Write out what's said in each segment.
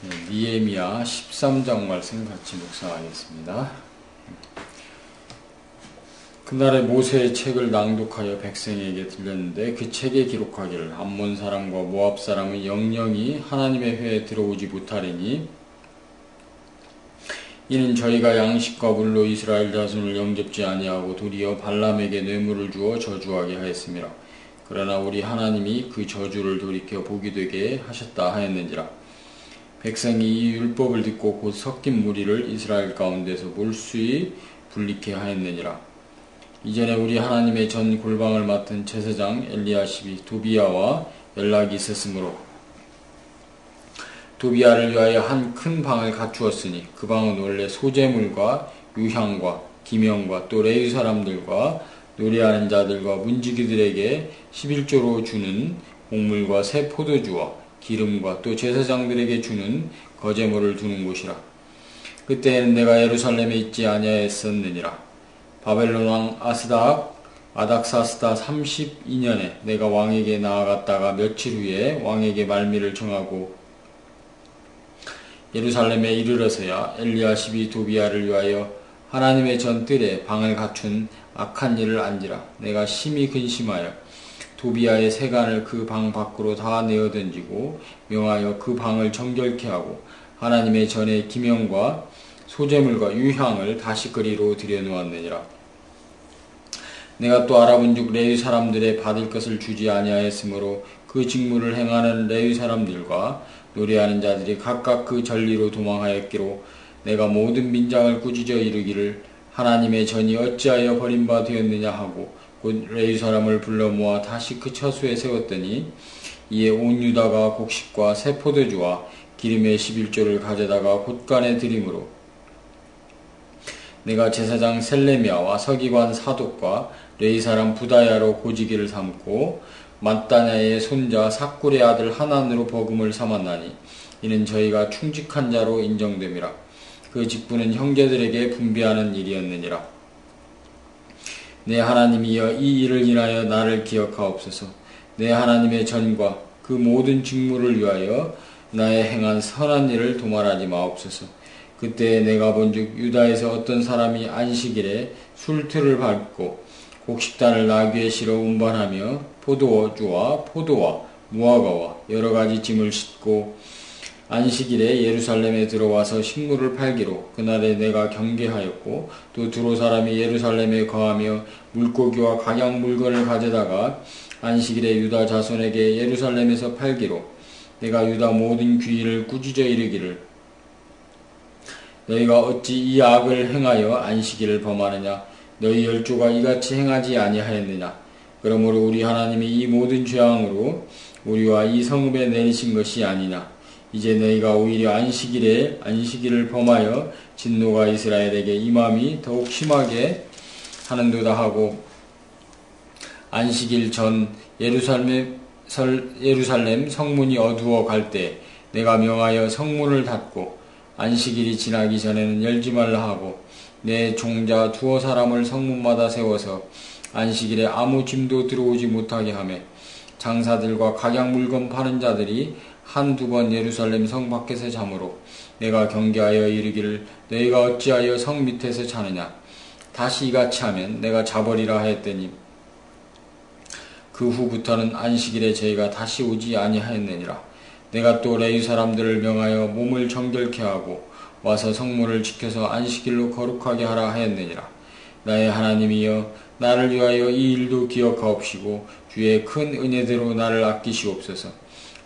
니에미야 13장 말씀 같이 묵상하겠습니다. 그날에 모세의 책을 낭독하여 백성에게 들렸는데 그 책에 기록하기를 암몬 사람과 모압 사람은 영영이 하나님의 회에 들어오지 못하리니 이는 저희가 양식과 물로 이스라엘 자손을 영접지 아니하고 도리어 발람에게 뇌물을 주어 저주하게 하였습니다. 그러나 우리 하나님이 그 저주를 돌이켜 복이 되게 하셨다 하였는지라. 백성이 이 율법을 듣고 곧 섞인 무리를 이스라엘 가운데서 몰수히 분리케 하였느니라. 이전에 우리 하나님의 전 골방을 맡은 제사장 엘리야십이 도비야와 연락이 있었으므로 도비야를 위하여 한 큰 방을 갖추었으니 그 방은 원래 소재물과 유향과 기명과 또 레위 사람들과 노래하는 자들과 문지기들에게 11조로 주는 곡물과 새 포도주와 기름과 또 제사장들에게 주는 거제물을 두는 곳이라. 그때에는 내가 예루살렘에 있지 아니하였었느니라. 바벨론 왕 아닥사스다 32년에 내가 왕에게 나아갔다가 며칠 후에 왕에게 말미를 정하고 예루살렘에 이르러서야 엘리야십이 도비야를 위하여 하나님의 전뜰에 방을 갖춘 악한 일을 안지라. 내가 심히 근심하여 도비야의 세간을 그 방 밖으로 다 내어 던지고 명하여 그 방을 정결케 하고 하나님의 전에 기명과 소재물과 유향을 다시 그리로 들여놓았느니라. 내가 또 알아본즉 레위 사람들의 받을 것을 주지 아니하였으므로 그 직무를 행하는 레위 사람들과 노래하는 자들이 각각 그 전리로 도망하였기로 내가 모든 민장을 꾸짖어 이르기를 하나님의 전이 어찌하여 버림바 되었느냐 하고 곧 레위 사람을 불러 모아 다시 그 처소에 세웠더니 이에 온 유다가 곡식과 새 포도주와 기름의 11조를 가져다가 곳간에 드림으로 내가 제사장 셀레미야와 서기관 사독과 레위 사람 부다야로 고지기를 삼고 mat다냐의 손자 삭굴의 아들 하난으로 버금을 삼았나니 이는 저희가 충직한 자로 인정됨이라. 그 직분은 형제들에게 분배하는 일이었느니라. 내 하나님이여 이 일을 인하여 나를 기억하옵소서. 내 하나님의 전과 그 모든 직무를 위하여 나의 행한 선한 일을 도말하지 마옵소서. 그때 내가 본즉 유다에서 어떤 사람이 안식일에 술틀을 밟고 곡식단을 나귀에 실어 운반하며 포도주와 포도와 무화과와 여러가지 짐을 싣고 안식일에 예루살렘에 들어와서 식물을 팔기로 그날에 내가 경계하였고 또 두로 사람이 예루살렘에 거하며 물고기와 각양 물건을 가져다가 안식일에 유다 자손에게 예루살렘에서 팔기로 내가 유다 모든 귀인을 꾸짖어 이르기를 너희가 어찌 이 악을 행하여 안식일을 범하느냐. 너희 열조가 이같이 행하지 아니하였느냐. 그러므로 우리 하나님이 이 모든 죄악으로 우리와 이 성읍에 내리신 것이 아니냐. 이제 너희가 오히려 안식일을 범하여 진노가 이스라엘에게 임함이 더욱 심하게 하는도다 하고 안식일 전 예루살렘 성문이 어두워 갈 때 내가 명하여 성문을 닫고 안식일이 지나기 전에는 열지 말라 하고 내 종자 두어 사람을 성문마다 세워서 안식일에 아무 짐도 들어오지 못하게 하며 장사들과 각양 물건 파는 자들이 한두 번 예루살렘 성 밖에서 자므로 내가 경계하여 이르기를 너희가 어찌하여 성 밑에서 자느냐. 다시 이같이 하면 내가 자버리라 하였더니 그 후부터는 안식일에 저희가 다시 오지 아니하였느니라. 내가 또 레위 사람들을 명하여 몸을 정결케 하고 와서 성문을 지켜서 안식일로 거룩하게 하라 하였느니라. 나의 하나님이여 나를 위하여 이 일도 기억하옵시고 주의 큰 은혜대로 나를 아끼시옵소서.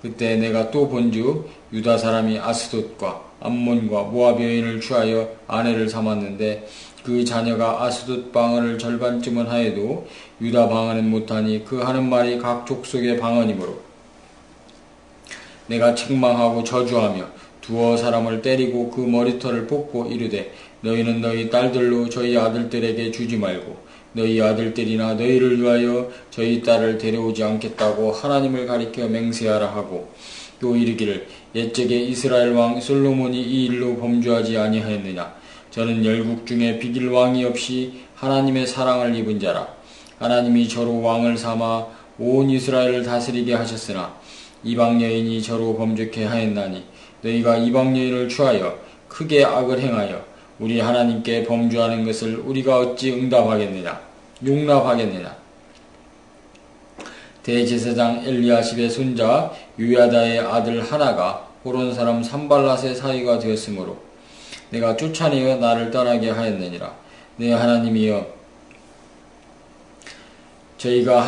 그때 내가 또 본즉 유다 사람이 아스돗과 암몬과 모압 여인을 취하여 아내를 삼았는데 그 자녀가 아스돗 방언을 절반쯤은 하여도 유다 방언은 못하니 그 하는 말이 각 족속의 방언이므로 내가 책망하고 저주하며 두어 사람을 때리고 그 머리털을 뽑고 이르되 너희는 너희 딸들로 저희 아들들에게 주지 말고 너희 아들들이나 너희를 위하여 저희 딸을 데려오지 않겠다고 하나님을 가리켜 맹세하라 하고 또 이르기를 옛적에 이스라엘 왕 솔로몬이 이 일로 범죄하지 아니하였느냐. 저는 열국 중에 비길 왕이 없이 하나님의 사랑을 입은 자라. 하나님이 저로 왕을 삼아 온 이스라엘을 다스리게 하셨으나 이방 여인이 저로 범죄케 하였나니 너희가 이방 여인을 취하여 크게 악을 행하여 우리 하나님께 범죄하는 것을 우리가 어찌 응답하겠느냐 용납하겠느냐. 대제사장 엘리야십의 손자 요야다의 아들 하나가 호론 사람 산발랏의 사위가 되었으므로 내가 쫓아내어 나를 떠나게 하였느니라. 내 하나님이여, 저희가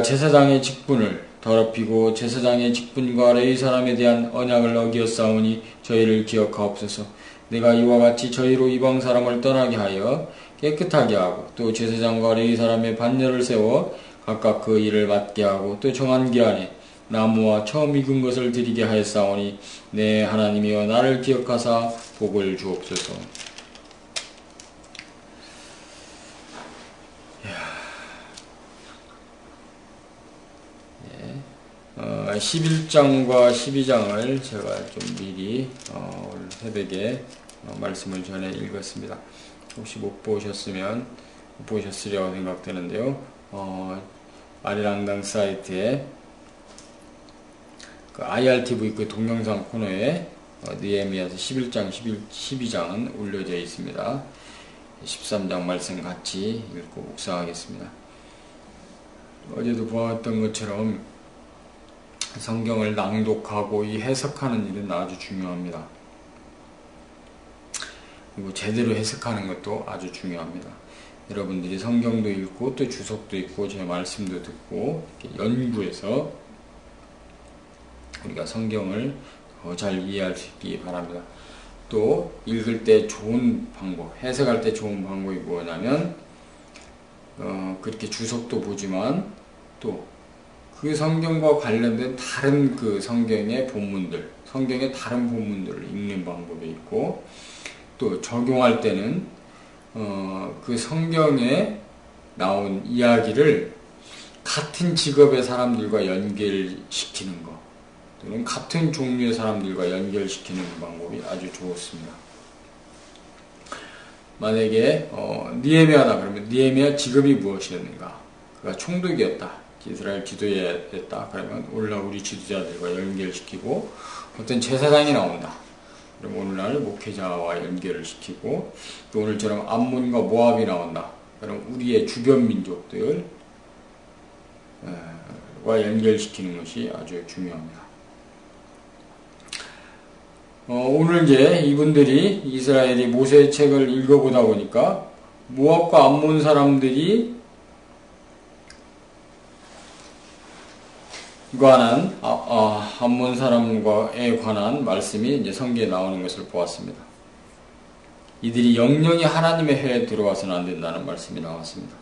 제사장의 직분을 더럽히고 제사장의 직분과 레위 사람에 대한 언약을 어기었사오니 저희를 기억하옵소서. 내가 이와 같이 저희로 이방 사람을 떠나게 하여 깨끗하게 하고 또 제사장과 레위 사람의 반열을 세워 각각 그 일을 맡게 하고 또 정한 기한에 나무와 처음 익은 것을 드리게 하였사오니 내 하나님이여 나를 기억하사 복을 주옵소서. 11장과 12장을 제가 좀 미리 오늘 새벽에 말씀을 전해 읽었습니다. 혹시 못 보셨으면 보셨으리라고 생각되는데요. 아리랑당 사이트에 그 IRTV 그 동영상 코너에 느헤미야서 11장, 12장은 올려져 있습니다. 13장 말씀 같이 읽고 묵상하겠습니다. 어제도 보았던 것처럼 성경을 낭독하고 이 해석하는 일은 아주 중요합니다. 그리고 제대로 해석하는 것도 아주 중요합니다. 여러분들이 성경도 읽고 또 주석도 읽고 제 말씀도 듣고 연구해서 우리가 성경을 더 잘 이해할 수 있기 바랍니다. 또 읽을 때 좋은 방법, 해석할 때 좋은 방법이 뭐냐면 그렇게 주석도 보지만 또 그 성경과 관련된 다른 그 성경의 본문들, 성경의 다른 본문들을 읽는 방법이 있고 또 적용할 때는 그 성경에 나온 이야기를 같은 직업의 사람들과 연결시키는 것 또는 같은 종류의 사람들과 연결시키는 방법이 아주 좋습니다. 만약에 느헤미야다 그러면 느헤미야 직업이 무엇이었는가? 그가 총독이었다. 이스라엘 지도해야 됐다. 그러면 오늘날 우리 지도자들과 연결시키고 어떤 제사장이 나온다. 그럼 오늘날 목회자와 연결을 시키고 또 오늘처럼 암몬과 모압이 나온다. 그럼 우리의 주변 민족들과 연결시키는 것이 아주 중요합니다. 오늘 이제 이분들이 이스라엘이 모세의 책을 읽어보다 보니까 모압과 암몬 사람들이 관한 암몬 사람과에 관한 말씀이 이제 성경에 나오는 것을 보았습니다. 이들이 영영이 하나님의 해에 들어와서는 안 된다는 말씀이 나왔습니다.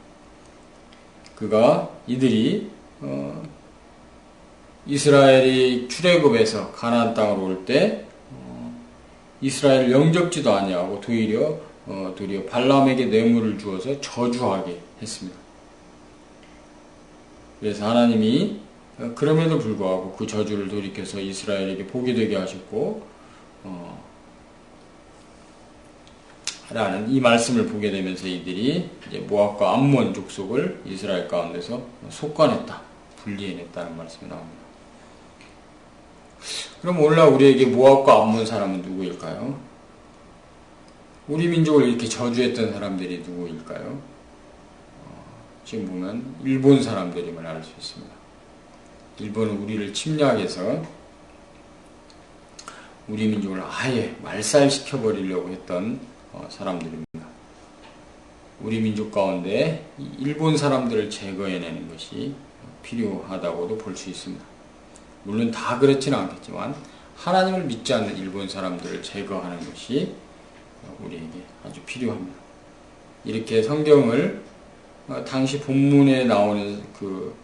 이들이 이스라엘이 출애굽에서 가나안 땅으로 올 때 이스라엘 영접지도 아니하고 도리어 발람에게 뇌물을 주어서 저주하게 했습니다. 그래서 하나님이 그럼에도 불구하고 그 저주를 돌이켜서 이스라엘에게 복이 되게 하셨고 라는 이 말씀을 보게 되면서 이들이 이제 모압과 암몬 족속을 이스라엘 가운데서 속관했다, 분리해냈다는 말씀이 나옵니다. 그럼 오늘날 우리에게 모압과 암몬 사람은 누구일까요? 우리 민족을 이렇게 저주했던 사람들이 누구일까요? 지금 보면 일본 사람들임을 알 수 있습니다. 일본은 우리를 침략해서 우리 민족을 아예 말살시켜버리려고 했던 사람들입니다. 우리 민족 가운데 일본 사람들을 제거해내는 것이 필요하다고도 볼 수 있습니다. 물론 다 그렇지는 않겠지만 하나님을 믿지 않는 일본 사람들을 제거하는 것이 우리에게 아주 필요합니다. 이렇게 성경을 당시 본문에 나오는 그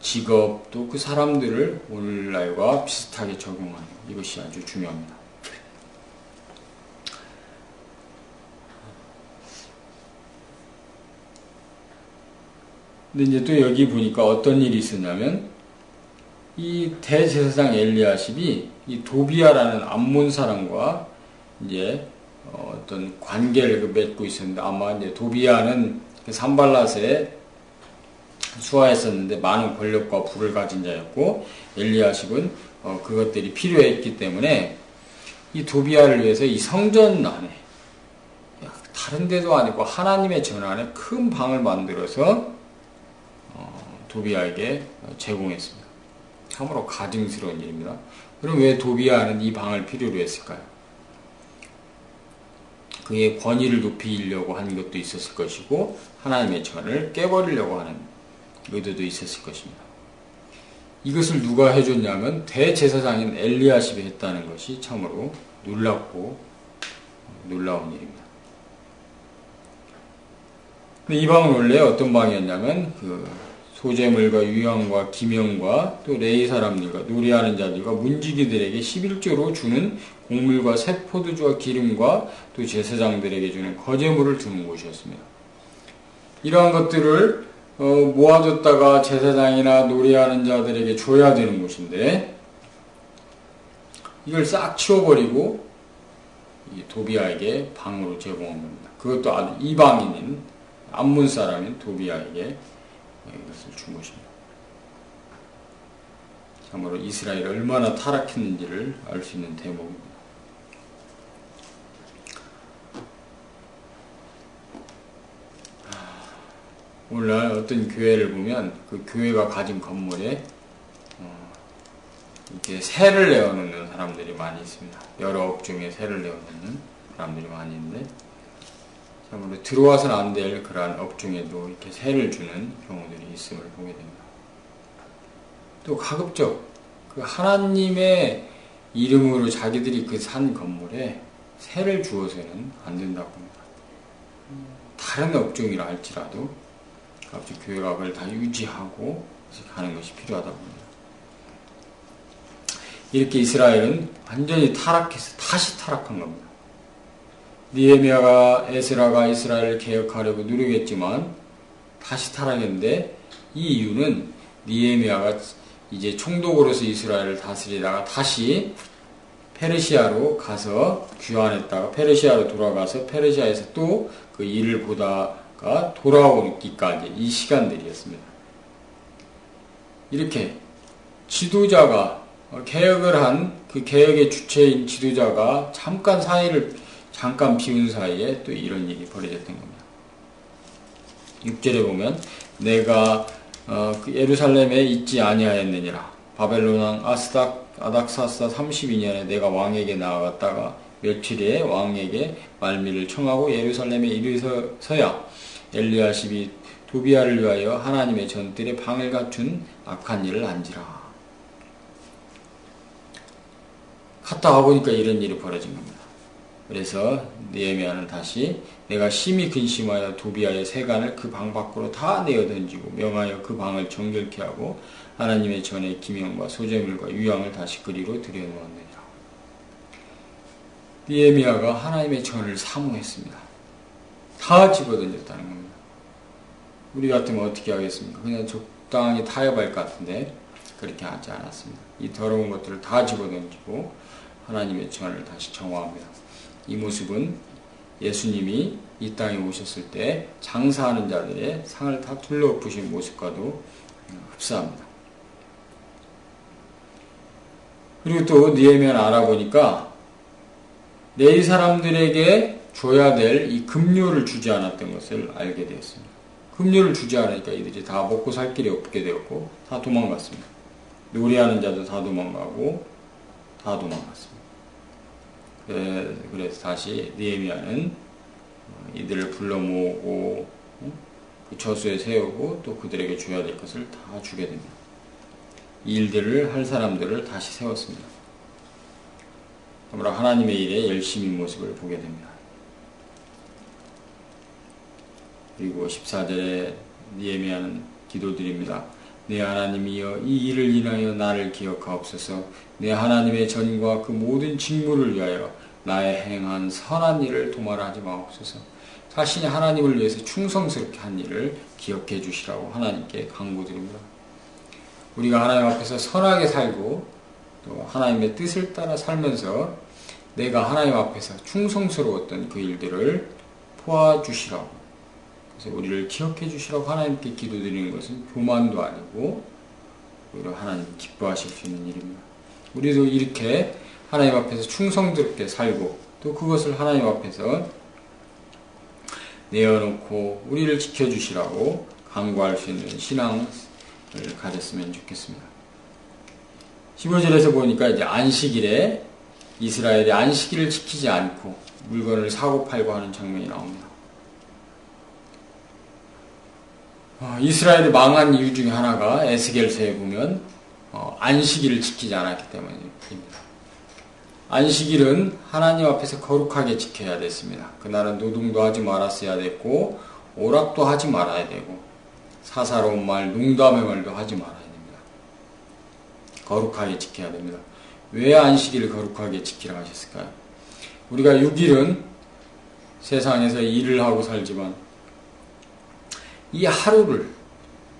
직업 또 그 사람들을 오늘날과 비슷하게 적용하는 이것이 아주 중요합니다. 근데 이제 또 여기 보니까 어떤 일이 있었냐면 이 대제사장 엘리야십이 이 도비야라는 암몬 사람과 이제 어떤 관계를 맺고 있었는데 아마 이제 도비야는 산발랏의 수하했었는데 많은 권력과 부를 가진 자였고 엘리야십은 그것들이 필요했기 때문에 이 도비아를 위해서 이 성전 안에 다른 데도 아니고 하나님의 전 안에 큰 방을 만들어서 도비아에게 제공했습니다. 참으로 가증스러운 일입니다. 그럼 왜 도비아는 이 방을 필요로 했을까요? 그의 권위를 높이려고 한 것도 있었을 것이고 하나님의 전을 깨버리려고 하는 의도도 있었을 것입니다. 이것을 누가 해줬냐면 대제사장인 엘리야십이 했다는 것이 참으로 놀랍고 놀라운 일입니다. 근데 이 방은 원래 어떤 방이었냐면 소재물과 유향과 기명과 또 레위 사람들과 노래하는 자들과 문지기들에게 11조로 주는 곡물과 새 포도주와 기름과 또 제사장들에게 주는 거제물을 두는 곳이었습니다. 이러한 것들을 모아뒀다가 제사장이나 노래하는 자들에게 줘야 되는 곳인데 이걸 싹 치워버리고 이 도비아에게 방으로 제공한 겁니다. 그것도 아주 이방인인 암몬 사람인 도비아에게 이것을 준 것입니다. 참으로 이스라엘이 얼마나 타락했는지를 알 수 있는 대목입니다. 오늘날 어떤 교회를 보면 그 교회가 가진 건물에 이렇게 세를 내어놓는 사람들이 많이 있습니다. 여러 업종에 세를 내어놓는 사람들이 많이 있는데 참으로 들어와서는 안 될 그러한 업종에도 이렇게 세를 주는 경우들이 있음을 보게 됩니다. 또 가급적 그 하나님의 이름으로 자기들이 그 산 건물에 세를 주어서는 안 된다고 합니다. 다른 업종이라 할지라도 가급적 교회가 그걸 다 유지하고 가는 것이 필요하다고 합니다. 이렇게 이스라엘은 완전히 타락해서 다시 타락한 겁니다. 느헤미야가 에스라가 이스라엘을 개혁하려고 노력했지만 다시 타락했는데 이 이유는 느헤미야가 이제 총독으로서 이스라엘을 다스리다가 다시 페르시아로 가서 귀환했다가 페르시아로 돌아가서 페르시아에서 또 그 일을 보다가 돌아오기까지 이 시간들이었습니다. 이렇게 지도자가 개혁을 한 그 개혁의 주체인 지도자가 잠깐 비운 사이에 또 이런 일이 벌어졌던 겁니다. 6절에 보면 내가 그 예루살렘에 있지 아니하였느니라. 바벨론 왕 아닥사스다 32년에 내가 왕에게 나아갔다가 며칠에 왕에게 말미를 청하고 예루살렘에 이르서야 엘리야십이 도비아를 위하여 하나님의 전뜰에 방을 갖춘 악한 일을 한지라. 갔다 와보니까 이런 일이 벌어진 겁니다. 그래서 느헤미야는 다시 내가 심히 근심하여 도비아의 세간을 그 방 밖으로 다 내어 던지고 명하여 그 방을 정결케 하고 하나님의 전의 기명과 소재물과 유향을 다시 그리로 들여놓았느니라. 느헤미야가 하나님의 전을 사모했습니다. 다 집어던졌다는 겁니다. 우리 같으면 어떻게 하겠습니까? 그냥 적당히 타협할 것 같은데 그렇게 하지 않았습니다. 이 더러운 것들을 다 집어던지고 하나님의 전을 다시 정화합니다. 이 모습은 예수님이 이 땅에 오셨을 때 장사하는 자들의 상을 다 둘러엎으신 모습과도 흡사합니다. 그리고 또 느헤미야는 알아보니까 레위 사람들에게 줘야 될 이 급료를 주지 않았던 것을 알게 되었습니다. 급료를 주지 않으니까 이들이 다 먹고 살 길이 없게 되었고 다 도망갔습니다. 노래하는 자도 다 도망갔습니다. 그래서 다시 느헤미야는 이들을 불러 모으고 그 저수에 세우고 또 그들에게 줘야 될 것을 다 주게 됩니다. 이 일들을 할 사람들을 다시 세웠습니다. 그러므로 하나님의 일에 열심인 모습을 보게 됩니다. 그리고 14절에 느헤미야는 기도드립니다. 내 하나님이여 이 일을 인하여 나를 기억하옵소서. 내 하나님의 전과 그 모든 직무를 위하여 나의 행한 선한 일을 도말하지 마옵소서. 자신이 하나님을 위해서 충성스럽게 한 일을 기억해 주시라고 하나님께 간구드립니다. 우리가 하나님 앞에서 선하게 살고 또 하나님의 뜻을 따라 살면서 내가 하나님 앞에서 충성스러웠던 그 일들을 도와주시라고 그래서 우리를 기억해 주시라고 하나님께 기도드리는 것은 교만도 아니고 오히려 하나님 기뻐하실 수 있는 일입니다. 우리도 이렇게 하나님 앞에서 충성스럽게 살고 또 그것을 하나님 앞에서 내어놓고 우리를 지켜주시라고 간구할 수 있는 신앙을 가졌으면 좋겠습니다. 15절에서 보니까 이제 안식일에 이스라엘이 안식일을 지키지 않고 물건을 사고 팔고 하는 장면이 나옵니다. 이스라엘이 망한 이유 중에 하나가 에스겔서에 보면 안식일을 지키지 않았기 때문입니다. 안식일은 하나님 앞에서 거룩하게 지켜야 됐습니다. 그날은 노동도 하지 말았어야 됐고 오락도 하지 말아야 되고 사사로운 말, 농담의 말도 하지 말아야 됩니다. 거룩하게 지켜야 됩니다. 왜 안식일을 거룩하게 지키라 하셨을까요? 우리가 6일은 세상에서 일을 하고 살지만 이 하루를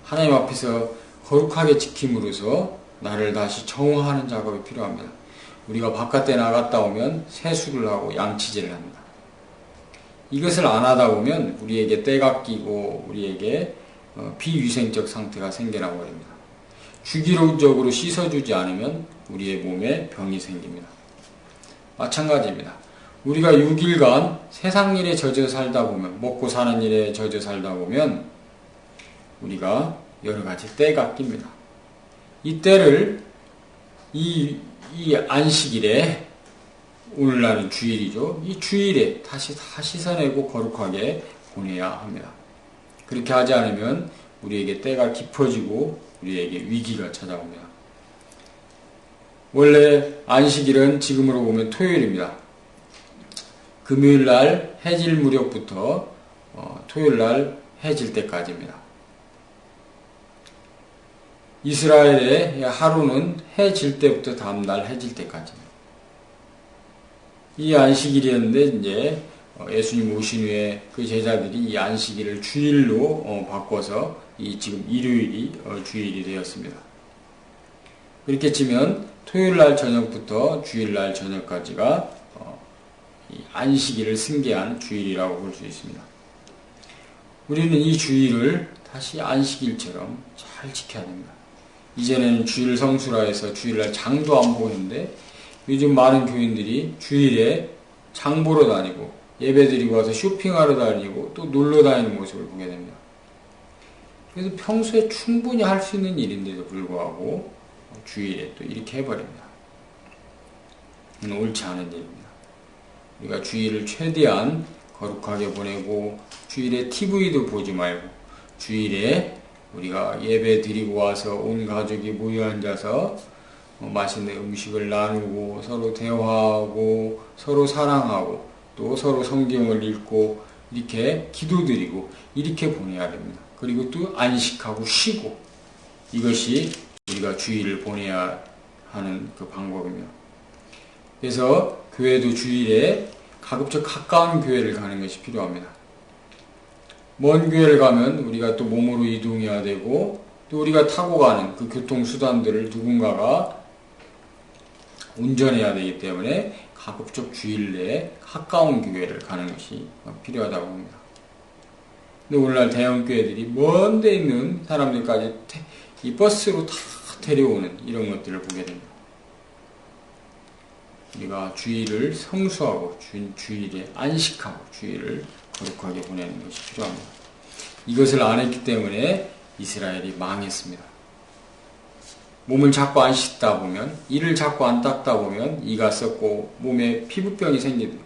하나님 앞에서 거룩하게 지킴으로써 나를 다시 정화하는 작업이 필요합니다. 우리가 바깥에 나갔다 오면 세수를 하고 양치질을 합니다. 이것을 안 하다 보면 우리에게 때가 끼고 우리에게 비위생적 상태가 생겨나 버립니다. 주기적으로 씻어주지 않으면 우리의 몸에 병이 생깁니다. 마찬가지입니다. 우리가 6일간 세상 일에 젖어 살다 보면, 먹고 사는 일에 젖어 살다 보면 우리가 여러 가지 때가 낍니다. 이 때를 이 안식일에, 오늘날은 주일이죠. 이 주일에 다시 다 씻어내고 거룩하게 보내야 합니다. 그렇게 하지 않으면 우리에게 때가 깊어지고 우리에게 위기가 찾아옵니다. 원래 안식일은 지금으로 보면 토요일입니다. 금요일날 해질 무렵부터 토요일날 해질 때까지입니다. 이스라엘의 하루는 해질 때부터 다음날 해질 때까지입니다. 이 안식일이었는데 이제 예수님 오신 후에 그 제자들이 이 안식일을 주일로 바꿔서 이 지금 일요일이 주일이 되었습니다. 그렇게 치면 토요일날 저녁부터 주일날 저녁까지가 이 안식일을 승계한 주일이라고 볼 수 있습니다. 우리는 이 주일을 다시 안식일처럼 잘 지켜야 됩니다. 이전에는 주일 성수라 해서 주일날 장도 안 보고 있는데 요즘 많은 교인들이 주일에 장 보러 다니고 예배드리고 와서 쇼핑하러 다니고 또 놀러 다니는 모습을 보게 됩니다. 그래서 평소에 충분히 할 수 있는 일인데도 불구하고 주일에 또 이렇게 해버립니다. 이는 옳지 않은 일입니다. 우리가 주일을 최대한 거룩하게 보내고 주일에 TV도 보지 말고 주일에 우리가 예배 드리고 와서 온 가족이 모여 앉아서 맛있는 음식을 나누고 서로 대화하고 서로 사랑하고 또 서로 성경을 읽고 이렇게 기도드리고 이렇게 보내야 됩니다. 그리고 또 안식하고 쉬고 이것이 우리가 주일을 보내야 하는 그 방법입니다. 그래서 교회도 주일에 가급적 가까운 교회를 가는 것이 필요합니다. 먼 교회를 가면 우리가 또 몸으로 이동해야 되고 또 우리가 타고 가는 그 교통수단들을 누군가가 운전해야 되기 때문에 가급적 주일 내에 가까운 교회를 가는 것이 필요하다고 합니다. 근데 오늘날 대형 교회들이 먼 데 있는 사람들까지 이 버스로 다 데려오는 이런 것들을 보게 됩니다. 우리가 주일을 성수하고 주일에 안식하고 주일을 거룩하게 보내는 것이 필요합니다. 이것을 안 했기 때문에 이스라엘이 망했습니다. 몸을 자꾸 안 씻다 보면, 이를 자꾸 안 닦다 보면 이가 썩고 몸에 피부병이 생기고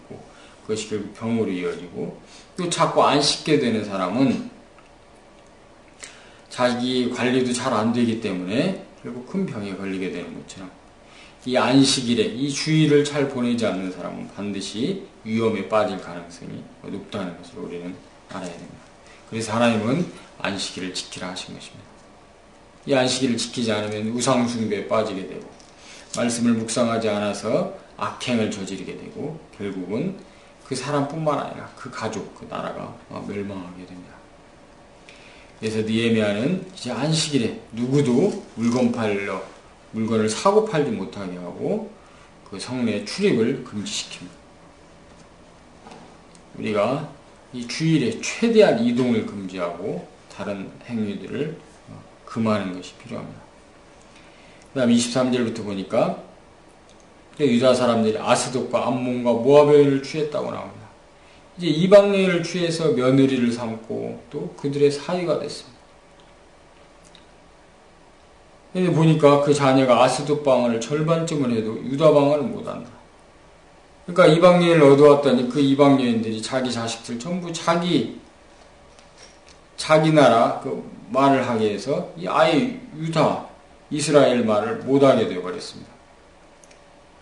그것이 결국 병으로 이어지고 또 자꾸 안 씻게 되는 사람은 자기 관리도 잘 안 되기 때문에 결국 큰 병에 걸리게 되는 것처럼 이 안식일에 이 주일을 잘 보내지 않는 사람은 반드시 위험에 빠질 가능성이 높다는 것을 우리는 알아야 됩니다. 그래서 하나님은 안식일을 지키라 하신 것입니다. 이 안식일을 지키지 않으면 우상숭배에 빠지게 되고 말씀을 묵상하지 않아서 악행을 저지르게 되고 결국은 그 사람뿐만 아니라 그 가족, 그 나라가 멸망하게 됩니다. 그래서 느헤미야는 이제 안식일에 누구도 물건을 사고 팔지 못하게 하고 그 성내 출입을 금지시킵니다. 우리가 이 주일에 최대한 이동을 금지하고 다른 행위들을 금하는 것이 필요합니다. 그 다음 23절부터 보니까 유다 사람들이 아스돗과 암몬과 모압 여인을 취했다고 나옵니다. 이제 이방 여인을 취해서 며느리를 삼고 또 그들의 사위가 됐습니다. 근데 보니까 그 자녀가 아스돗 방언을 절반쯤을 해도 유다 방언을 못한다. 그러니까 이방 여인을 얻어왔더니 그 이방 여인들이 자기 자식들 전부 자기 나라 그 말을 하게 해서 아예 유다 이스라엘 말을 못하게 되어버렸습니다.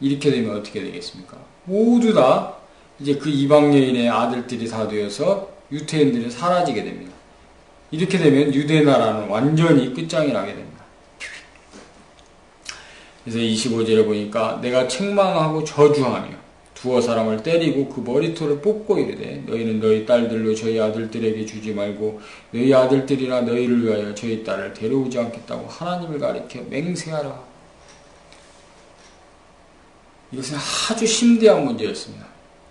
이렇게 되면 어떻게 되겠습니까? 모두 다 이제 그 이방 여인의 아들들이 다 되어서 유태인들이 사라지게 됩니다. 이렇게 되면 유대 나라는 완전히 끝장이 나게 됩니다. 그래서 25절에 보니까 내가 책망하고 저주하며 두어 사람을 때리고 그 머리털을 뽑고 이르되 너희는 너희 딸들로 저희 아들들에게 주지 말고 너희 아들들이나 너희를 위하여 저희 딸을 데려오지 않겠다고 하나님을 가리켜 맹세하라. 이것은 아주 심대한 문제였습니다.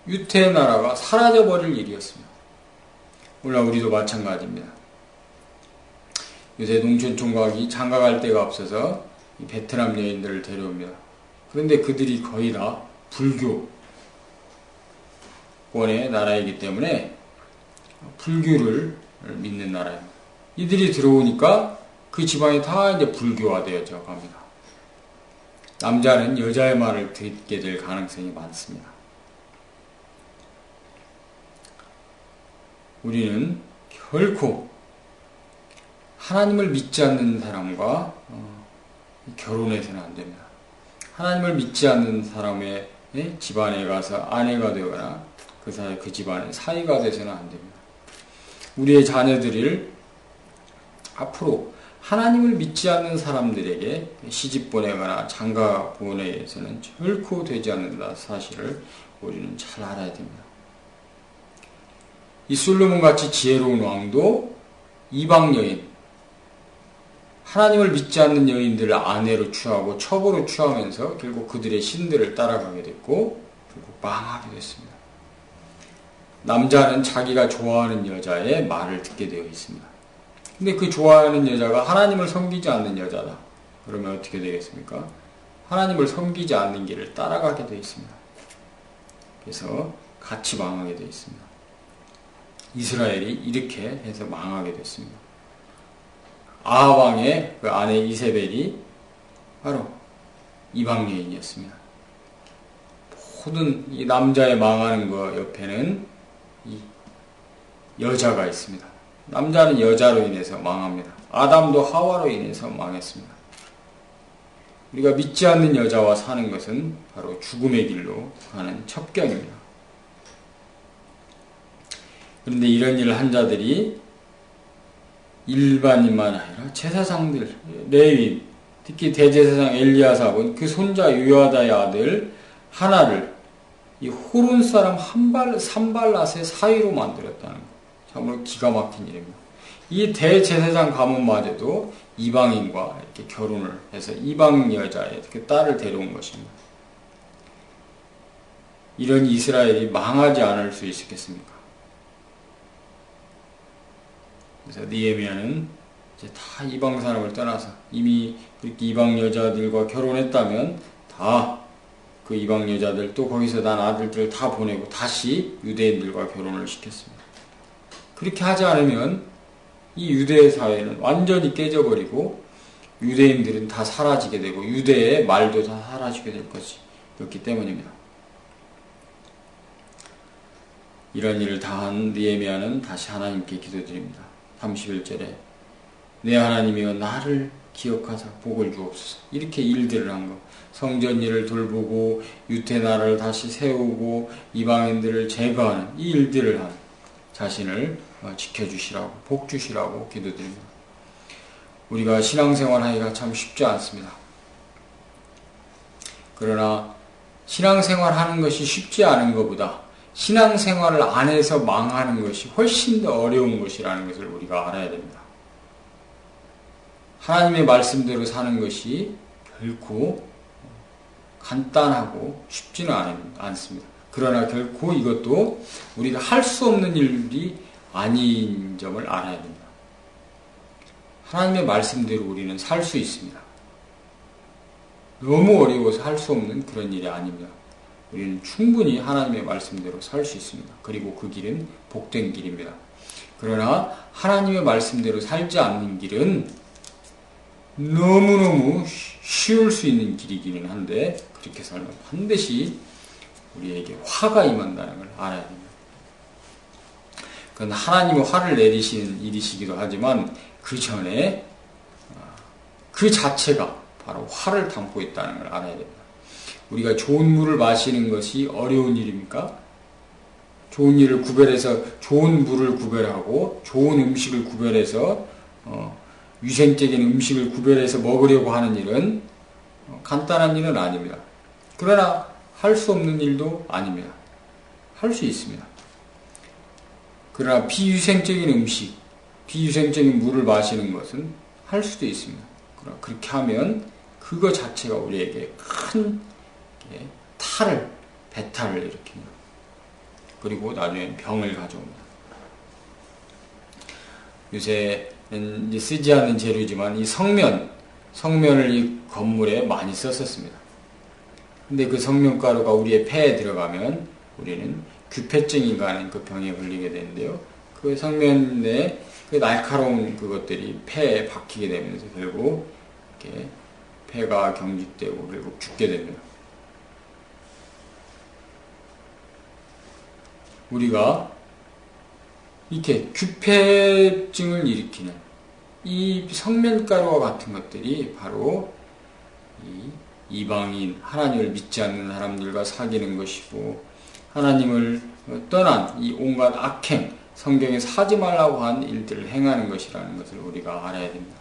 유태 나라가 사라져버릴 일이었습니다. 물론 우리도 마찬가지입니다. 요새 농촌 총각이 장가갈 데가 없어서 베트남 여인들을 데려옵니다. 그런데 그들이 거의 다 불교권의 나라이기 때문에 불교를 믿는 나라입니다. 이들이 들어오니까 그 집안이 다 이제 불교화되어져 갑니다. 남자는 여자의 말을 듣게 될 가능성이 많습니다. 우리는 결코 하나님을 믿지 않는 사람과 결혼해서는 안 됩니다. 하나님을 믿지 않는 사람의 집안에 가서 아내가 되거나 그 집안의 사위가 돼서는 안 됩니다. 우리의 자녀들을 앞으로 하나님을 믿지 않는 사람들에게 시집 보내거나 장가 보내서는 결코 되지 않는다 사실을 우리는 잘 알아야 됩니다. 이 솔로몬같이 지혜로운 왕도 이방 여인, 하나님을 믿지 않는 여인들을 아내로 취하고 첩으로 취하면서 결국 그들의 신들을 따라가게 됐고 결국 망하게 됐습니다. 남자는 자기가 좋아하는 여자의 말을 듣게 되어 있습니다. 근데 그 좋아하는 여자가 하나님을 섬기지 않는 여자다. 그러면 어떻게 되겠습니까? 하나님을 섬기지 않는 길을 따라가게 되어 있습니다. 그래서 같이 망하게 되어 있습니다. 이스라엘이 이렇게 해서 망하게 됐습니다. 아합 왕의 그 아내 이세벨이 바로 이방 여인이었습니다. 모든 이 남자의 망하는 것 옆에는 이 여자가 있습니다. 남자는 여자로 인해서 망합니다. 아담도 하와로 인해서 망했습니다. 우리가 믿지 않는 여자와 사는 것은 바로 죽음의 길로 가는 첩경입니다. 그런데 이런 일을 한 자들이 일반인만 아니라 제사장들, 레위, 특히 대제사장 엘리야삽은 그 손자 요야다의 아들 하나를 이 호론 사람 산발랏의 사위로 만들었다는 것. 참으로 기가 막힌 일입니다. 이 대제사장 가문마저도 이방인과 이렇게 결혼을 해서 이방 여자의 그 딸을 데려온 것입니다. 이런 이스라엘이 망하지 않을 수 있겠습니까? 그래서 느헤미야는 이제 다 이방 사람을 떠나서 이미 그렇게 이방 여자들과 결혼했다면 다 그 이방 여자들 또 거기서 난 아들들을 다 보내고 다시 유대인들과 결혼을 시켰습니다. 그렇게 하지 않으면 이 유대 사회는 완전히 깨져버리고 유대인들은 다 사라지게 되고 유대의 말도 다 사라지게 될 것이었기 때문입니다. 이런 일을 다한 느헤미야는 다시 하나님께 기도드립니다. 31절에 내 하나님이여 나를 기억하사 복을 주옵소서. 이렇게 일들을 한 것, 성전 일을 돌보고 유태 나라를 다시 세우고 이방인들을 제거하는 이 일들을 한 자신을 지켜주시라고 복 주시라고 기도드립니다. 우리가 신앙생활 하기가 참 쉽지 않습니다. 그러나 신앙생활 하는 것이 쉽지 않은 것보다 신앙생활을 안 해서 망하는 것이 훨씬 더 어려운 것이라는 것을 우리가 알아야 됩니다. 하나님의 말씀대로 사는 것이 결코 간단하고 쉽지는 않습니다. 그러나 결코 이것도 우리가 할 수 없는 일이 아닌 점을 알아야 됩니다. 하나님의 말씀대로 우리는 살 수 있습니다. 너무 어려워서 할 수 없는 그런 일이 아닙니다. 우리는 충분히 하나님의 말씀대로 살 수 있습니다. 그리고 그 길은 복된 길입니다. 그러나 하나님의 말씀대로 살지 않는 길은 너무너무 쉬울 수 있는 길이기는 한데 그렇게 살면 반드시 우리에게 화가 임한다는 걸 알아야 됩니다. 그건 하나님의 화를 내리시는 일이시기도 하지만 그 전에 그 자체가 바로 화를 담고 있다는 걸 알아야 됩니다. 우리가 좋은 물을 마시는 것이 어려운 일입니까? 좋은 일을 구별해서 좋은 물을 구별하고 좋은 음식을 구별해서 위생적인 음식을 구별해서 먹으려고 하는 일은 간단한 일은 아닙니다. 그러나 할 수 없는 일도 아닙니다. 할 수 있습니다. 그러나 비위생적인 음식, 비위생적인 물을 마시는 것은 할 수도 있습니다. 그러나 그렇게 하면 그거 자체가 우리에게 큰 배탈을 일으킵니다. 그리고 나중에 병을 가져옵니다. 요새는 이제 쓰지 않는 재료지만 이 성면을 이 건물에 많이 썼었습니다. 근데 그 성면가루가 우리의 폐에 들어가면 우리는 규폐증인가 하는 그 병에 걸리게 되는데요. 그 성면에 그 날카로운 그것들이 폐에 박히게 되면서 결국 이렇게 폐가 경직되고 결국 죽게 됩니다. 우리가 이렇게 규폐증을 일으키는 이 성면가루와 같은 것들이 바로 이 이방인, 하나님을 믿지 않는 사람들과 사귀는 것이고 하나님을 떠난 이 온갖 악행, 성경에서 하지 말라고 한 일들을 행하는 것이라는 것을 우리가 알아야 됩니다.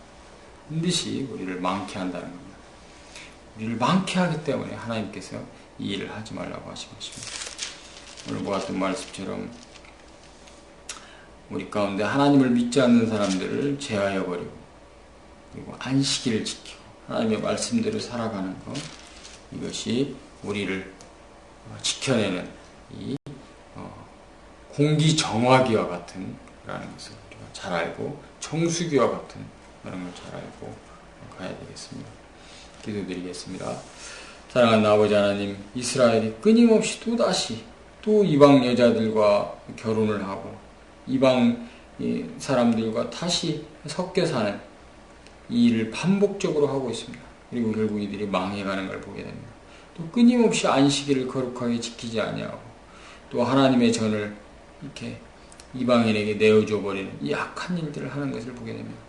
반드시 우리를 망케 한다는 겁니다. 우리를 망케 하기 때문에 하나님께서 이 일을 하지 말라고 하신 것입니다. 오늘 보았던 말씀처럼 우리 가운데 하나님을 믿지 않는 사람들을 제하여 버리고 그리고 안식일을 지키고 하나님의 말씀대로 살아가는 것, 이것이 우리를 지켜내는 이 공기정화기와 같은 라는 것을 우리가 잘 알고 청수기와 같은 그런 걸 잘 알고 가야 되겠습니다. 기도드리겠습니다. 사랑하는 아버지 하나님, 이스라엘이 끊임없이 또다시 또 이방 여자들과 결혼을 하고 이방 사람들과 다시 섞여 사는 이 일을 반복적으로 하고 있습니다. 그리고 결국 이들이 망해가는 걸 보게 됩니다. 또 끊임없이 안식일을 거룩하게 지키지 아니하고 또 하나님의 전을 이렇게 이방인에게 내어줘 버리는 이 악한 일들을 하는 것을 보게 됩니다.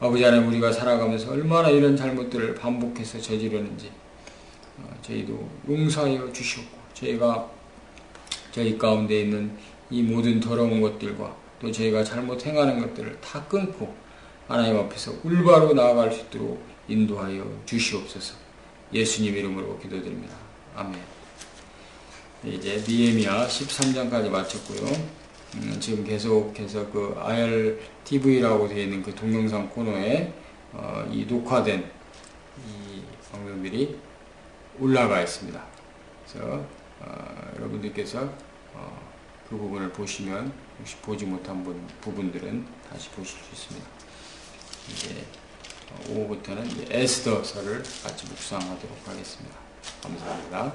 아버지 하나님, 우리가 살아가면서 얼마나 이런 잘못들을 반복해서 저지르는지 저희도 용서하여 주시옵고 저희가 저희 가운데 있는 이 모든 더러운 것들과 또 저희가 잘못 행하는 것들을 다 끊고 하나님 앞에서 올바로 나아갈 수 있도록 인도하여 주시옵소서. 예수님 이름으로 기도드립니다. 아멘. 이제 니에미야 13장까지 마쳤고요. 지금 계속해서 그 IRTV라고 되어 있는 그 동영상 코너에 이 녹화된 이 방송들이 올라가 있습니다. 그래서 여러분들께서 그 부분을 보시면 혹시 보지 못한 부분들은 다시 보실 수 있습니다. 이제 오후부터는 에스더서를 같이 묵상하도록 하겠습니다. 감사합니다.